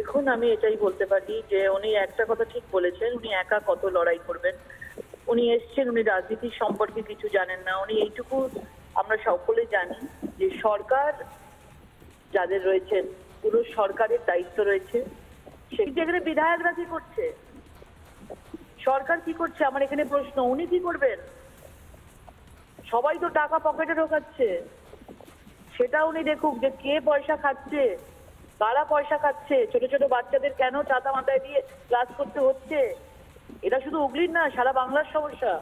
দেখুন, আমি এটাই বলতে পারি যে উনি একটা কথা ঠিক বলেছেন, উনি একা কত লড়াই করবেন। উনি এসছেন, উনি রাজনীতি সম্পর্কে কিছু জানেন না। উনি এইটুকু আমরা সকলে জানি যে সরকার যাদের রয়েছেন, পুরো সরকারের দায়িত্ব রয়েছে। সেই জায়গায় বিধায়করা কি করছে, সরকার কি করছে, আমার এখানে প্রশ্ন। উনি কি করবেন? সবাই তো টাকা পকেটে ঢোকাচ্ছে, সেটা উনি দেখুক যে কে পয়সা খাচ্ছে, কারা পয়সা খাচ্ছে। ছোট ছোট বাচ্চাদের কেন ছাতা মাথায় দিয়ে ক্লাস করতে হচ্ছে? এটা শুধু হুগলির না, সারা বাংলার সমস্যা।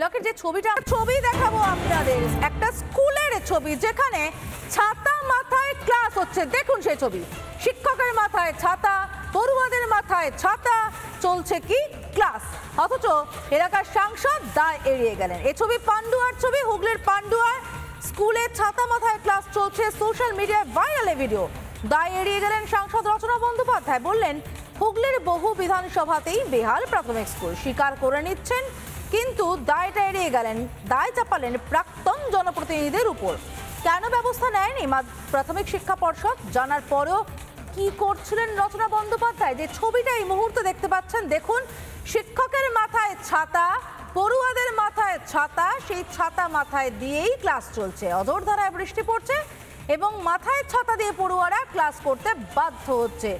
লকেট, যে ছবি দেখাবো আপনাদের, একটা স্কুলের ছবি যেখানে ছাতা মাথায় ক্লাস হচ্ছে। দেখুন সেই ছবি, শিক্ষকের মাথায় ছাতা, পড়ুয়াদের মাথায় ছাতা, চলছে কি ক্লাস। অথচ এলাকার সাংসদ দায় এড়িয়ে গেলেন। এই ছবি পান্ডুয়ার ছবি, হুগলির পান্ডুয়ার স্কুলে ছাতা মাথায় ক্লাস চলছে, সোশ্যাল মিডিয়ায় ভাইরাল ভিডিও। দায় এড়িয়ে গেলেন সাংসদ রচনা বন্দ্যোপাধ্যায়, বললেন হুগলির বহু বিধানসভাতেই বেহাল প্রাথমিক স্কুল, স্বীকার করে নিচ্ছেন, কিন্তু দায়টা এড়িয়ে গেলেন, দায় চাপালেন প্রাক্তন জনপ্রতিনিধিদের উপর। কেন ব্যবস্থা নেয়নি প্রাথমিক শিক্ষা পর্ষদ, জানার পরেও কি করছিলেন রচনা বন্দ্যোপাধ্যায়? যে ছবিটা এই মুহূর্তে দেখতে পাচ্ছেন, দেখুন, শিক্ষকের মাথায় ছাতা, পড়ুয়াদের মাথায় ছাতা, সেই ছাতা মাথায় দিয়েই ক্লাস চলছে। অঝোরধারায় বৃষ্টি পড়ছে এবং মাথায় ছাতা দিয়ে পড়ুয়ারা ক্লাস করতে বাধ্য হচ্ছে।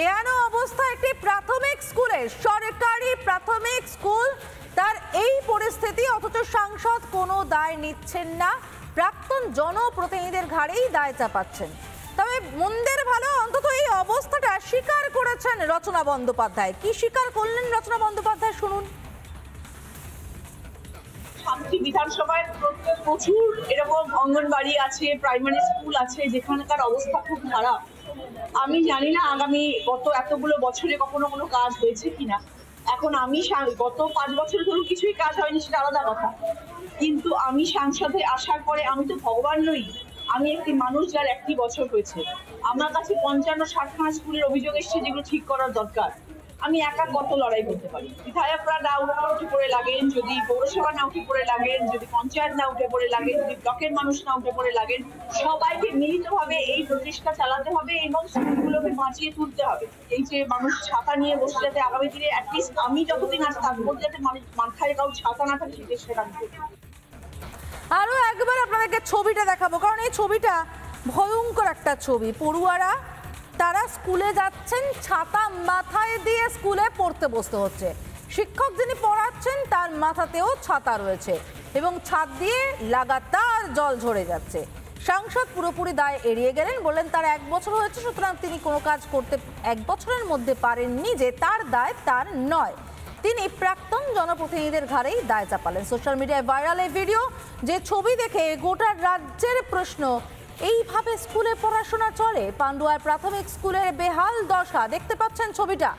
এহেন অবস্থা একটি প্রাথমিক স্কুলের, সরকারি প্রাথমিক স্কুল, তার এই পরিস্থিতি। অথচ সাংসদ কোনো দায় নিচ্ছেন না, প্রাক্তন জনপ্রতিনিধিদের ঘাড়েই দায় চাপাচ্ছেন। তবে মন্দের ভালো, অন্তত এই অবস্থাটা স্বীকার করেছেন রচনা বন্দ্যোপাধ্যায়। কি স্বীকার করলেন রচনা বন্দ্যোপাধ্যায়, শুনুন। শান্তি বিধানসভায় প্রচুর এরকম অঙ্গনবাড়ি আছে, প্রাইমারি স্কুল আছে যেখানকার অবস্থা খুব খারাপ। আমি জানি না আগামী গত এতগুলো বছরে কখনো কোনো কাজ হয়েছে কিনা। এখন আমি গত 5 বছর ধরুন কিছুই কাজ হয়নি, সেটা আলাদা কথা, কিন্তু আমি সাংসদে আসার পরে আমি তো ভগবান নই, আমি একটি মানুষ যার 1টি বছর হয়েছে। আমার কাছে 55-60খানা স্কুলের অভিযোগ এসছে যেগুলো ঠিক করার দরকার। আমি একা কত লড়াই করতে পারি? বিধায়করা না উঠে পড়ে লাগেন, যদি পৌরসভা না উঠে পড়ে লাগেন, যদি পঞ্চায়েত না উঠে পড়ে লাগেন, যদি ব্লকের মানুষ না উঠে পড়ে লাগেন, সবাইকে মিলিতভাবে এই প্রচেষ্টা চালাতে হবে এবং স্কুলগুলোকে বাঁচিয়ে তুলতে হবে। এই যে মানুষ ছাতা নিয়ে বসে, যাতে আগামী দিনে অ্যাটলিস্ট আমি যতদিন আছি তার মধ্যে যাতে মাথায় কাউ ছাতা না থাকে, সেটা আমি করবো। আরো একবার আপনাদেরকে ছবিটা দেখাবো, কারণ এই ছবিটা ভয়ঙ্কর একটা ছবি। পড়ুয়ারা তারা স্কুলে যাচ্ছেন, ছাতা মাথায় দিয়ে স্কুলে পড়তে বসতে হচ্ছে। শিক্ষক যিনি পড়াচ্ছেন তার মাথাতেও ছাতা রয়েছে এবং ছাদ দিয়ে লাগাতার জল ঝরে যাচ্ছে। সাংসদ পুরোপুরি দায় এড়িয়ে গেলেন, বললেন তার 1 বছর হয়েছে, সুতরাং তিনি কোনো কাজ করতে 1 বছরের মধ্যে পারেননি, যে তার দায় তার নয়। তিনি প্রাক্তন জনপ্রতিনিধিদের ঘাড়েই দায় চাপালেন। সোশ্যাল মিডিয়ায় ভাইরাল এই ভিডিও, যে ছবি দেখে গোটা রাজ্যের প্রশ্ন, এইভাবে স্কুলে পড়াশোনা চলে? পান্ডুয়ার প্রাথমিক স্কুলের বেহাল দশা, দেখতে পাচ্ছেন ছবিটা।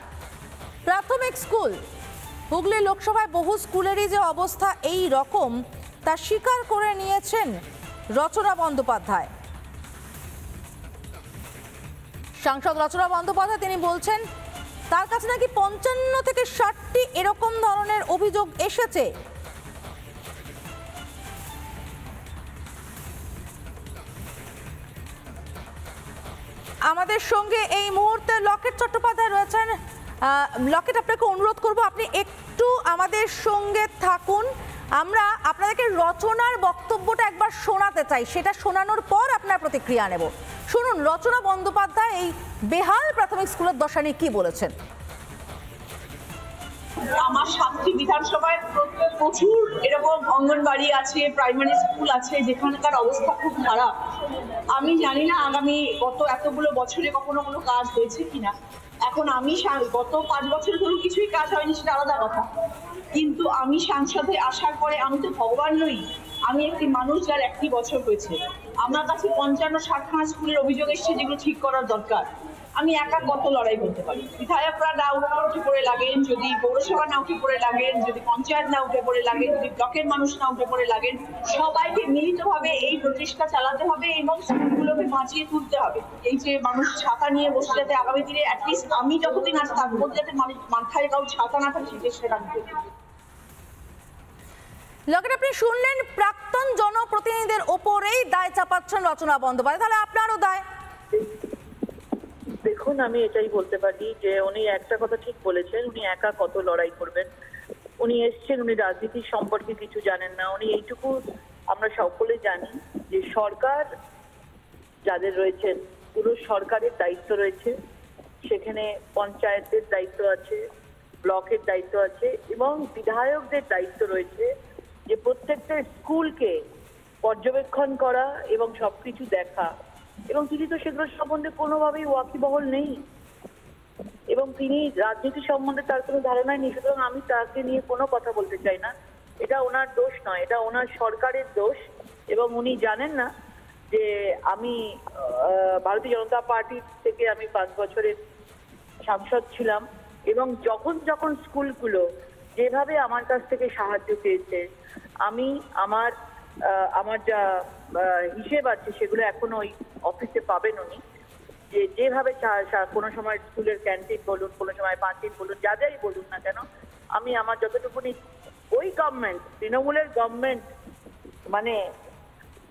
প্রাথমিক স্কুল, হুগলি লোকসভায় বহু স্কুলেরই যে অবস্থা এই রকম, তা স্বীকার করে নিয়েছেন রচনা বন্দ্যোপাধ্যায়। সাংসদ রচনা বন্দ্যোপাধ্যায় তিনি বলছেন তার কাছে নাকি 55 থেকে 60টি এরকম ধরনের অভিযোগ এসেছে। আমাদের সঙ্গে এই মুহূর্তে লকেট চট্টোপাধ্যায় রয়েছেন। লকেট, আপনাকে অনুরোধ করব আপনি একটু আমাদের সঙ্গে থাকুন। আমরা আপনাদেরকে রচনার বক্তব্যটা একবার শোনাতে চাই, সেটা শোনানোর পর আপনার প্রতিক্রিয়া নেব। শুনুন রচনা বন্দ্যোপাধ্যায় এই বেহাল প্রাথমিক স্কুলের দশা নিয়ে কি বলেছেন। আমার 7টি বিধানসভায় প্রচুর এরকম অঙ্গনবাড়ি আছে, প্রাইমারি স্কুল আছে যেখানকার অবস্থা খুব খারাপ। আমি জানি না আগামী গত এতগুলো বছরে কখনো কোনো কাজ হয়েছে কিনা। এখন আমি গত 5 বছর ধরুন কিছুই কাজ হয়নি, সেটা আলাদা কথা, কিন্তু আমি সাংসদে আসার পরে আমি তো ভগবান নই, আমি একটি মানুষ যার 1টি বছর হয়েছে। আমার কাছে 55-60খানা স্কুলের অভিযোগ এসছে যেগুলো ঠিক করার দরকার। আমি একা কত লড়াই করতে পারি? বিধায়করা না উঠে পড়ে লাগেন, যদি পৌরসভা না উঠে পড়ে লাগেন, যদি পঞ্চায়েত না উঠে পড়ে লাগেন, যদি ব্লকের মানুষ না উঠে পড়ে লাগেন, সবাইকে মিলিতভাবে এই প্রচেষ্টা চালাতে হবে এবং স্কুলগুলোকে বাঁচিয়ে তুলতে হবে। এই যে মানুষ ছাতা নিয়ে বসে, যাতে আগামী দিনে অ্যাটলিস্ট আমি যতদিন আছি তার মধ্যে যাতে মাথায় কাউ ছাতা না থাকে, সেটা আমি করবো। লকেট, আপনি শুনলেন প্রাক্তন জনপ্রতিনিধিদের ওপরেই দায় চাপাচ্ছেন রচনা বন্দ্যোপাধ্যায়, তাহলে আপনারও দায়। দেখুন, আমি এটাই বলতে পারি যে উনি একটা কথা ঠিক বলেছেন, উনি একা কত লড়াই করবেন। উনি এসছেন, উনি রাজনীতির সম্পর্কে কিছু জানেন না। উনি এইটুকু আমরা সকলে জানি যে সরকার যাদের রয়েছেন, পুরো সরকারের দায়িত্ব রয়েছে, সেখানে পঞ্চায়েতের দায়িত্ব আছে, ব্লকের দায়িত্ব আছে এবং বিধায়কদের দায়িত্ব রয়েছে যে প্রত্যেকটা স্কুলকে পর্যবেক্ষণ করা এবং সবকিছু দেখা। এবং তিনি তো সেগুলো সম্বন্ধে কোনোভাবেই ওয়াকিবহল নেই এবং তিনি রাজনীতি সম্বন্ধে তার কোনো ধারণাই নেই। সুতরাং আমি তাকে নিয়ে কোনো কথা বলতে চাই না। এটা ওনার দোষ নয়, এটা ওনার সরকারের দোষ। এবং উনি জানেন না যে আমি ভারতীয় জনতা পার্টি থেকে আমি 5 বছরের সাংসদ ছিলাম এবং যখন যখন স্কুলগুলো যেভাবে আমার কাছ থেকে সাহায্য পেয়েছে, আমি আমার যা হিসেব আছে সেগুলো এখনো ওই অফিসে পাবেন উনি, যে যেভাবে কোনো সময় স্কুলের ক্যান্টিন বলুন, কোনো সময় পাঁচিল বলুন, যা যাই বলুন না কেন, আমি আমার যতটুকুনি ওই গভর্নমেন্ট, তৃণমূলের গভর্নমেন্ট, মানে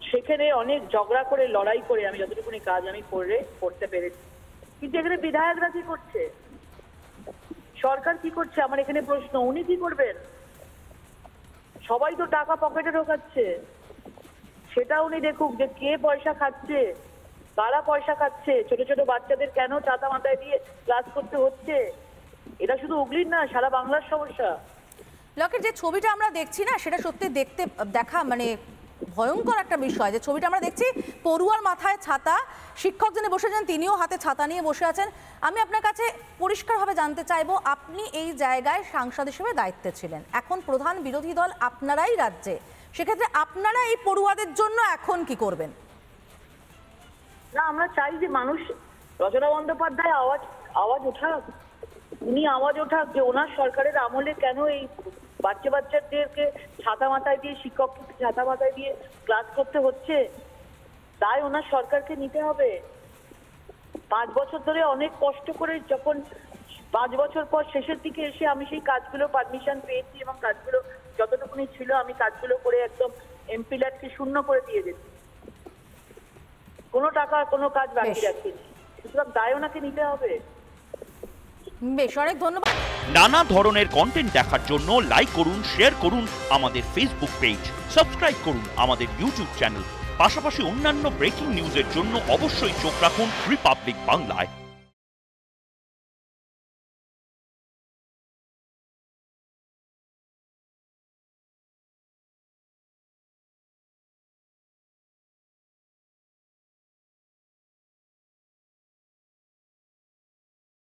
সেখানে অনেক ঝগড়া করে লড়াই করে আমি যতটুকুনি কাজ আমি করতে পেরেছি। কিন্তু এখানে বিধায়করা কি করছে, সরকার কি করছে, আমার এখানে প্রশ্ন। উনি কি করবেন? সবাই তো টাকা পকেটে ঢোকাচ্ছে, সেটা উনি দেখুক যে কে পয়সা খাচ্ছে, কারা পয়সা খাচ্ছে। ছোট ছোট বাচ্চাদের কেন ছাতা মাথায় দিয়ে ক্লাস করতে হচ্ছে? এটা শুধু হুগলির না, সারা বাংলার সমস্যা। লকেট, যে ছবিটা আমরা দেখছি না, সেটা সত্যি দেখা মানে ভয়ঙ্কর একটা বিষয়। যে ছবিটা আমরা দেখছি, পড়ুয়ার মাথায় ছাতা, শিক্ষক যিনি বসেছেন তিনিও হাতে ছাতা নিয়ে বসে আছেন। আমি আপনার কাছে পরিষ্কারভাবে জানতে চাইবো, আপনি এই জায়গায় সাংসদ হিসেবে দায়িত্বে ছিলেন, এখন প্রধান বিরোধী দল আপনারাই রাজ্যে, সেক্ষেত্রে আপনারা এই পড়ুয়াদের জন্য এখন কি করবেন? না, আমরা চাই যে মানুষ, রচনা বন্দ্যোপাধ্যায় আওয়াজ ওঠাক, উনি আওয়াজ ওঠাক যে ওনার সরকারের আমলে কেন এই বাচ্চাদেরকে ছাতা মাথায় দিয়ে, শিক্ষককে ছাতা মাথায় দিয়ে ক্লাস করতে হচ্ছে। তাই ওনার সরকারকে নিতে হবে। 5 বছর ধরে অনেক কষ্ট করে, যখন 5 বছর পর শেষের দিকে এসে আমি সেই কাজগুলো পারমিশন পেয়েছি এবং কাজগুলো যতটুকুনি ছিল আমি কাজগুলো করে একদম এমপি ল্যাডকে শূন্য করে দিয়ে দিয়েছি, কোনো টাকা কোনো কাজ বাকি রাখিনি। সুতরাং দায় ওনাকে নিতে হবে। বেশ, অনেক ধন্যবাদ। নানা ধরনের কন্টেন্ট দেখার জন্য লাইক করুন, শেয়ার করুন আমাদের ফেসবুক পেজ, সাবস্ক্রাইব করুন আমাদের ইউটিউব চ্যানেল। পাশাপাশি অন্যান্য ব্রেকিং নিউজের জন্য অবশ্যই চোখ রাখুন রিপাবলিক বাংলায়।